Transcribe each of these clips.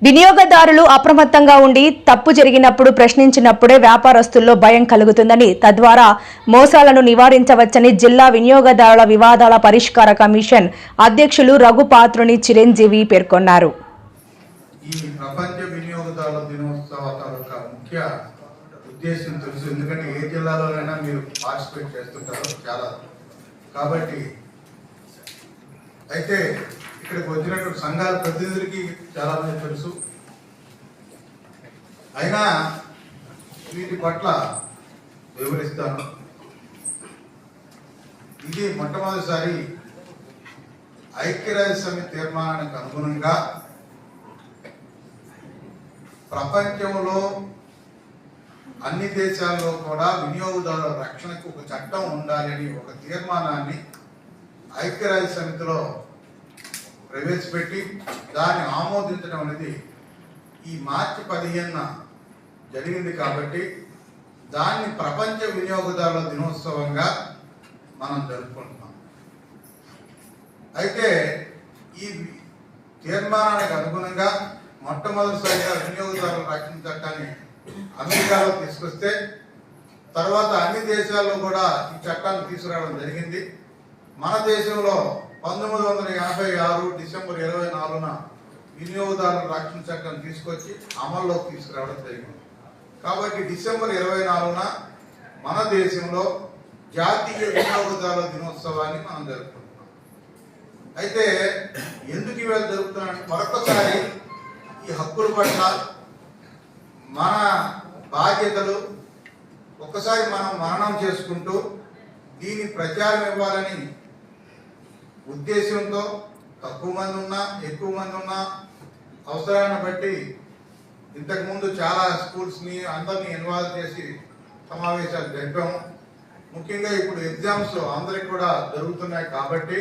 వినియోగదారులు అప్రమత్తంగా ఉండి తప్పు జరిగినప్పుడు ప్రశ్నించినప్పుడే వ్యాపారస్తుల్లో భయం కలుగుతుందని, తద్వారా మోసాలను నివారించవచ్చని జిల్లా వినియోగదారుల వివాదాల పరిష్కార కమిషన్ అధ్యక్షులు రఘుపాత్రుని చిరంజీవి పేర్కొన్నారు. ఈ ప్రపంచ వినియోగదారుల దినోత్సవ తాలూకా ముఖ్య ఉద్దేశం తెలుసు. ఎందుకంటే ఏ జిల్లాలోనైనా మీరు పార్టిసిపేట్ చేస్తుంటారు చాలా. కాబట్టి అయితే ఇక్కడికి వచ్చినటువంటి సంఘాల ప్రతినిధులకి చాలా మంది తెలుసు. అయినా వీటి పట్ల వివరిస్తాను. ఇది మొట్టమొదటిసారి ఐక్యరాజ్య సమితి తీర్మానానికి అనుగుణంగా ప్రపంచంలో అన్ని దేశాల్లో కూడా వినియోగదారుల రక్షణకు ఒక చట్టం ఉండాలని ఒక తీర్మానాన్ని ఐక్యరాజ్య సమితిలో ప్రవేశపెట్టి దాన్ని ఆమోదించడం అనేది ఈ మార్చి 15న జరిగింది. కాబట్టి దాన్ని ప్రపంచ వినియోగదారుల దినోత్సవంగా మనం జరుపుకుంటున్నాం. అయితే ఈ తీర్మానానికి అనుగుణంగా మొట్టమొదటిసారిగా వినియోగదారుల రక్షణ చట్టాన్ని అమెరికాలో తీసుకొస్తే తర్వాత అన్ని దేశాల్లో కూడా ఈ చట్టాన్ని తీసుకురావడం జరిగింది. మన దేశంలో 1986 డిసెంబర్ 24న వినియోగదారుల రక్షణ చట్టం తీసుకొచ్చి అమల్లోకి తీసుకురావడం జరిగింది. కాబట్టి డిసెంబర్ 24న మన దేశంలో జాతీయ వినియోగదారుల దినోత్సవాన్ని మనం జరుపుకుంటున్నాం. అయితే ఎందుకు ఇవాళ జరుపుతున్నాం? మరొకసారి ఈ హక్కుల పట్ల మన బాధ్యతలు ఒక్కసారి మనం మననం చేసుకుంటూ దీని ప్రచారం ఇవ్వాలని ఉద్దేశంతో తక్కువ మంది ఉన్నా ఎక్కువ మంది ఉన్నా అవసరాన్ని బట్టి ఇంతకుముందు చాలా స్కూల్స్ని అందరినీ ఇన్వాల్వ్ చేసి సమావేశాలు జరిపాము. ముఖ్యంగా ఇప్పుడు ఎగ్జామ్స్ అందరికి కూడా జరుగుతున్నాయి కాబట్టి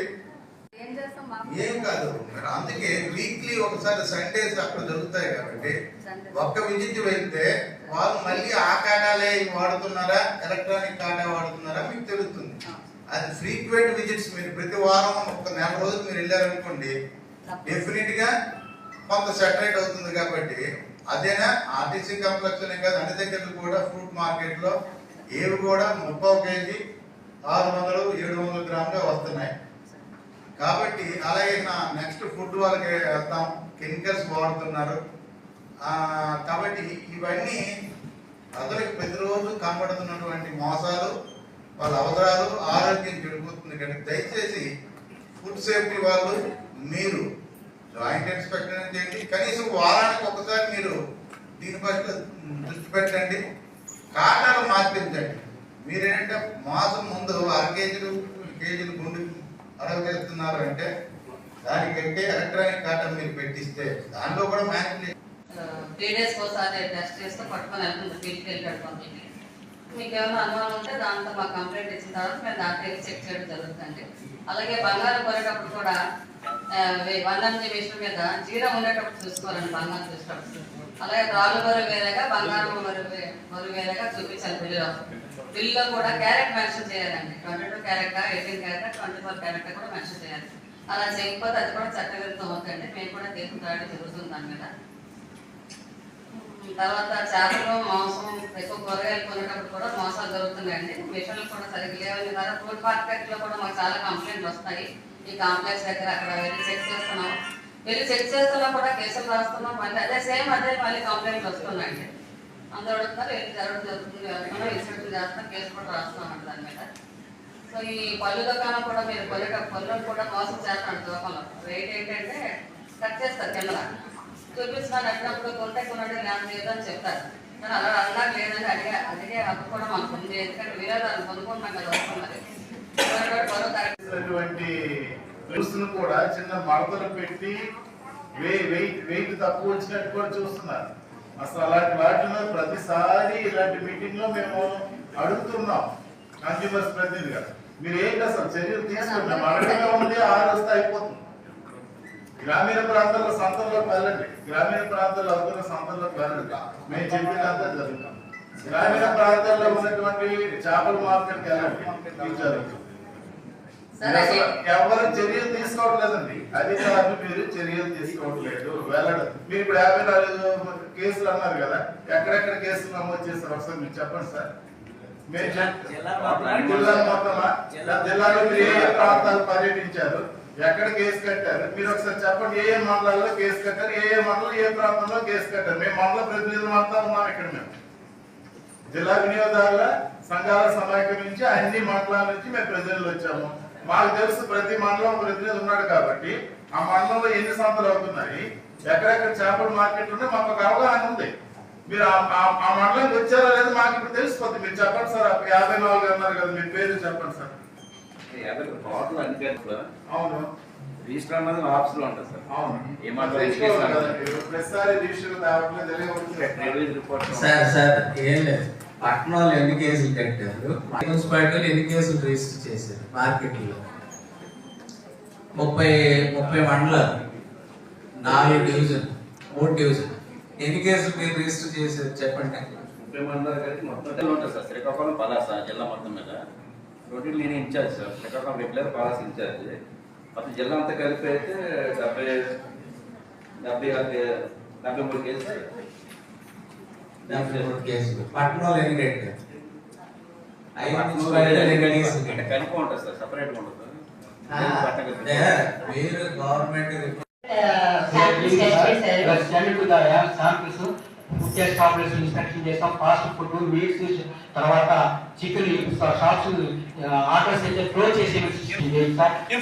ఏం కాదు, అందుకే వీక్లీ ఒకసారి సండేస్ అక్కడ జరుగుతాయి కాబట్టి ఒక్క విజిట్ వెళ్తే వాళ్ళు మళ్ళీ ఆ కాటాలే వాడుతున్నారా ఎలక్ట్రానిక్ కాటా వాడుతున్నారా మీకు తెలుస్తుంది. అది ఫ్రీక్వెంట్ విజిట్స్. మీరు ప్రతి వారం ఒక నెల రోజులు మీరు వెళ్ళారనుకోండి డెఫినెట్ గా కొంత సెటరేట్ అవుతుంది. కాబట్టి అదేనా ఆర్టీసీ కాంప్లెక్స్ అనే కాదు, అన్ని దగ్గర కూడా ఫ్రూట్ మార్కెట్ లో ఏవి కూడా 30 కేజీ 600 700 గ్రాములుగా వస్తున్నాయి. కాబట్టి అలాగే నెక్స్ట్ ఫుడ్ వాళ్ళకి వెళ్తాం, కెమికల్స్ వాడుతున్నారు. కాబట్టి ఇవన్నీ ప్రజలకు ప్రతిరోజు కనబడుతున్నటువంటి మోసాలు, వాళ్ళ అవసరాలు, ఆరోగ్యం చెడిపోతుంది. కాబట్టి దయచేసి ఫుడ్ సేఫ్టీ వాళ్ళు మీరు జాయింట్ ఇన్స్పెక్టర్ చేయండి. కనీసం వారానికి ఒకసారి మీరు దీని పట్ల దృష్టి పెట్టండి. కాటాలు మార్పించండి. మీరేంటంటే మాసం ముందు 6 కేజీలు గుండు అడగేస్తున్నారు అంటే దానికంటే ఎలక్ట్రానిక్ కాటా మీరు పెట్టిస్తే దాంట్లో కూడా మ్యానిపులేషన్ 3 days ఒకసారి టెస్ట్ చేస్తే పట్టుకొని వెళ్తుంది ఫీల్డ్కి వెళ్ళి. మీకు ఏమైనా అనుమానం ఉంటే దాంతో మాకు కంప్లైంట్ ఇచ్చిన తర్వాత మేము దాంట్లో చెక్ చేయడం జరుగుతుంది. అలాగే బంగారం కొనేటప్పుడు కూడా 1 మిషన్ మీద 0 ఉండేటప్పుడు చూసుకోవాలండి. బంగారం చూసేటప్పుడు అలాగే రాళ్ళు బరువు వేరేగా బంగారం బరువు వేరేగా చూపించాలి. బిల్లులో కూడా క్యారెట్ మెన్షన్ చేయాలండి. 22 క్యారెట్ 18 క్యారెట్ 24 క్యారెట్ కూడా మెన్షన్ చేయాలి. అలా చేయకపోతే అది కూడా చట్టవిరుద్ధం అవుతుందండి. మేము కూడా కేసులు రాయడం జరుగుతుంది దాని మీద. తర్వాత చేపలు మాంసం ఎక్కువ కూరగాయలు కొనేటప్పుడు కూడా మోసాలు జరుగుతున్నాయండి. మిషన్లు కూడా సరిగ్గా లేవని కదా. ఫుడ్ మార్కెట్ లో కూడా మాకు చాలా కంప్లైంట్లు వస్తాయి. ఈ కాంప్లెక్స్ దగ్గర అక్కడ వెళ్ళి చెక్ చేస్తున్నాం. చెక్ చేస్తున్నా కూడా కేసులు రాస్తున్నాం. మళ్ళీ అదే మళ్ళీ కంప్లైంట్లు వస్తున్నాయండి. అందరూ అడుగుతున్నారు వెళ్ళి జరుగుతుంది, ఇన్స్పెక్షన్ చేస్తాం, కేసు కూడా రాస్తున్నాం దాని మీద. సో ఈ పళ్ళు దుకాణం కూడా మీరు పళ్ళను కూడా మోసం చేస్తాను. దుకాణంలో రేట్ ఏంటంటే కట్ చేస్తారు కింద చూపిస్తున్నాను. అడిగినప్పుడు కొంటే కొనడం లేదని చెప్తారు. కానీ అలా అన్నా లేదని అడిగే అప్పుడు కూడా మనకు ఉంది. ఎందుకంటే విరోధాలు కొనుక్కుంటున్నాం కదా వస్తున్నది. కూడా చిన్న మడతలు పెట్టి వెయిట్ తక్కువ వచ్చినట్టు కూడా చూస్తున్నారు. అసలు అలాంటి వాటిలో ప్రతిసారి ఇలాంటి మీటింగ్ లో మేము అడుగుతున్నాం కన్స్యూమర్స్ ప్రతినిధిగా, మీరు ఏంటి అసలు చర్యలు తీసుకున్నాం. అడగగా ఉంది 6 వస్తే అయిపోతుంది. గ్రామీణ ప్రాంతాల్లో సంతల్లోకి వెళ్ళండి. గ్రామీణ ప్రాంతాల్లో అవుతున్న సంతల్లోకి వెళ్ళండి. మేము చెప్పినంత జరుగుతాం. గ్రామీణ ప్రాంతాల్లో ఉన్నటువంటి చేపల మార్కెట్కి వెళ్ళండి. జరుగుతుంది. సరే, అసలు ఎవరు చర్యలు తీసుకోవట్లేదండి. అధికారులు మీరు చర్యలు తీసుకోవట్లేదు. వెళ్ళడం మీరు ఇప్పుడు 54 కేసులు అన్నారు కదా, ఎక్కడెక్కడ కేసులు నమోదు చేస్తారు ఒకసారి మీరు చెప్పండి సార్. మీరు జిల్లా మొత్తమా, జిల్లాలో మీరు ఏ ఏ ప్రాంతాలు పర్యటించారు, ఎక్కడ కేసు కట్టారు, మీరు ఒకసారి చెప్పండి. ఏ ఏ మండలాల్లో కేసు కట్టారు, ఏ ఏ మండలం ఏ ప్రాంతంలో కేసు కట్టారు. మేము మండల ప్రతినిధులు అంతా ఉన్నాం ఇక్కడ. మేము జిల్లా వినియోగదారుల సంఘాల సమాఖ్య నుంచి అన్ని మండలాల నుంచి మేము ప్రతినిధులు వచ్చాము. మాకు తెలుసు ప్రతి మండలం ప్రతినిధి ఉన్నాడు కాబట్టి ఆ మండలంలో ఎన్ని సంతలు అవుతున్నాయి, ఎక్కడెక్కడ చేపల మార్కెట్లు ఉన్నాయి మాకు ఒక అవగాహన ఉంది. మీరు ఆ మండలానికి వచ్చారా లేదా మాకు ఇప్పుడు తెలిసిపోతుంది. మీరు చెప్పండి సార్. 54 అన్నారు కదా, మీ పేరు చెప్పండి సార్. అవును, రిజిస్టర్ అన్నది ఆఫీస్ లో ఉంటుంది సార్. అవును, ఏమంటారు ప్రతిసారి రిజిస్టర్ సార్ ఏం లేదు. పట్టణంలో ఎన్ని కేసులు కట్టారు, మున్సిపాలిటీలో ఎన్ని కేసులు రిజిస్టర్ చేశారు, మార్కెట్లో 30 మండలాలు, 4 డివిజన్, 3 డివిజన్, ఎన్ని కేసులు మీరు రిజిస్టర్ చేశారు చెప్పండి. 30 మండలాలు కలిసి మొత్తం ఉంటుంది సార్. శ్రీకాకుళం పలాస జిల్లా మొత్తం మీద టోటల్ నేను incharge sir. Srikakulam regular Palasa incharge. మొత్తం జిల్లా అంతా కలిపి అయితే 73 కేసులు. 73 కేసులు. పట్టణంలో ఎన్ని కట్టారు? 5 కలిపి ఉంటుంది సార్, సపరేట్ గా ఉంటుంది. మీరు గవర్నమెంట్ ఇన్స్పెక్షన్ చేస్తాం. ఫాస్ట్ ఫుడ్, మీట్స్, తర్వాత చికెన్ షాప్స్, ఆర్డర్స్ అయితే క్లోజ్ చేసి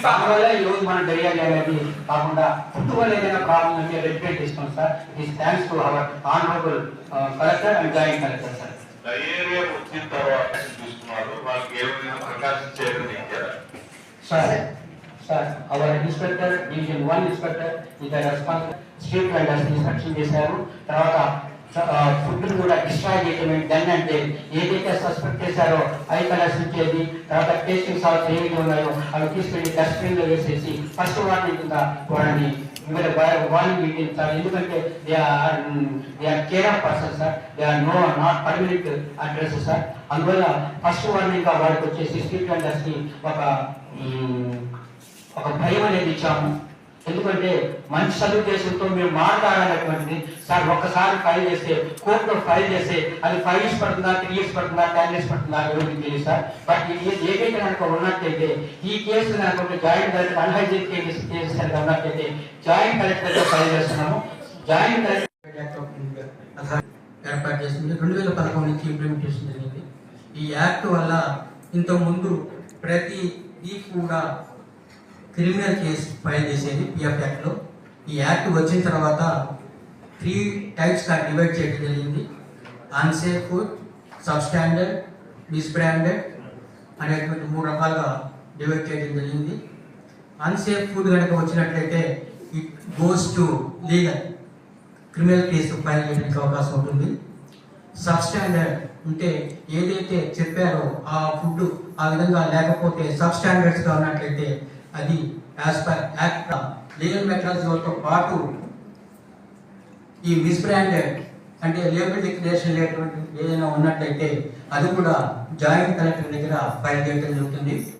దానివల్ల ఈ రోజు మన డైరీ అనేది కాకుండా ఫుడ్ వల్ల ఏదైనా ప్రాబ్లం అంటే రెగ్యులేట్ చేస్తాం sir. This thanks to our honourable collector and joint collector sir. Diarrhoea వచ్చిన తర్వాత చూస్తున్నారు, వాళ్ళకి ఏమైనా ప్రకాశం చేయడం sir our inspector, division 1 inspector ఇది రెస్పాన్స్ స్ట్రీట్ వెండర్స్ ఇన్స్పెక్షన్ చేశారు. తర్వాత ఫుడ్ కూడా డిస్ట్రాయ్ చేయటమే డన్ అంటే ఏదైతే సస్పెక్ట్ చేశారో అవి కలర్స్ ఇచ్చేది, తర్వాత టేస్టింగ్ సాల్ట్స్ ఏవైతే ఉన్నాయో అవి తీసుకెళ్లి డస్ట్బిన్ లో వేసేసి ఫస్ట్ వార్నింగ్ కింద వాళ్ళని వార్నింగ్ ఇచ్చారు. ఎందుకంటే they are care of person sir, they are not permanent address sir. అందువల్ల ఫస్ట్ వార్నింగ్ గా వాడికి వచ్చేసి స్ట్రీట్ వెండర్స్ కి ఒక భయం అనేది ఇచ్చాము. ఎందుకంటే మంచి సదుద్దేశంతో మేము మాట్లాడాలనేటువంటిది సార్. ఒక్కసారి ఫైల్ చేస్తే కోర్టులో ఫైల్ చేస్తే అది 5 years పడుతుందా, 3 years పడుతుందా, 10 years పడుతుందా ఎవరికి తెలియదు సార్. బట్ ఏదైతే కనుక ఉన్నట్టయితే ఈ కేసు కనుక జాయింట్ కలెక్టర్ అన్హైజీనిక్ కేసెస్ కనుక ఉన్నట్టయితే జాయింట్ కలెక్టర్ తో ఫైల్ చేస్తున్నాము. జాయింట్ కలెక్టర్ ఏర్పాటు చేసింది 2011 నుంచి ఇంప్లిమెంటేషన్ జరిగింది. ఈ యాక్ట్ వల్ల ఇంతకుముందు ప్రతి వీక్ కూడా క్రిమినల్ కేసు ఫైల్ చేసేది పిఎఫ్ యాక్ట్లో. ఈ యాక్ట్ వచ్చిన తర్వాత 3 టైప్స్గా డివైడ్ చేయడం జరిగింది. అన్సేఫ్ ఫుడ్, సబ్స్టాండర్డ్, మిస్బ్రాండెడ్ అనేటువంటి 3 రకాలుగా డివైడ్ చేయడం జరిగింది. అన్సేఫ్ ఫుడ్ కనుక వచ్చినట్లయితే it goes to legal, criminal case file చేయడానికి అవకాశం ఉంటుంది. సబ్స్టాండర్డ్ అంటే ఏదైతే చెప్పారో ఆ ఫుడ్ ఆ విధంగా లేకపోతే సబ్స్టాండర్డ్స్గా ఉన్నట్లయితే అది యాజ్ పర్ యాక్ట్ లీగల్ మెకానిజంతో పాటు ఈ మిస్బ్రాండెడ్ అంటే లేబుల్ డిక్లరేషన్ లేనటువంటి ఏదైనా ఉన్నట్లయితే అది కూడా జాయింట్ కలెక్టర్ దగ్గర ఫైల్ చేయడం జరుగుతుంది.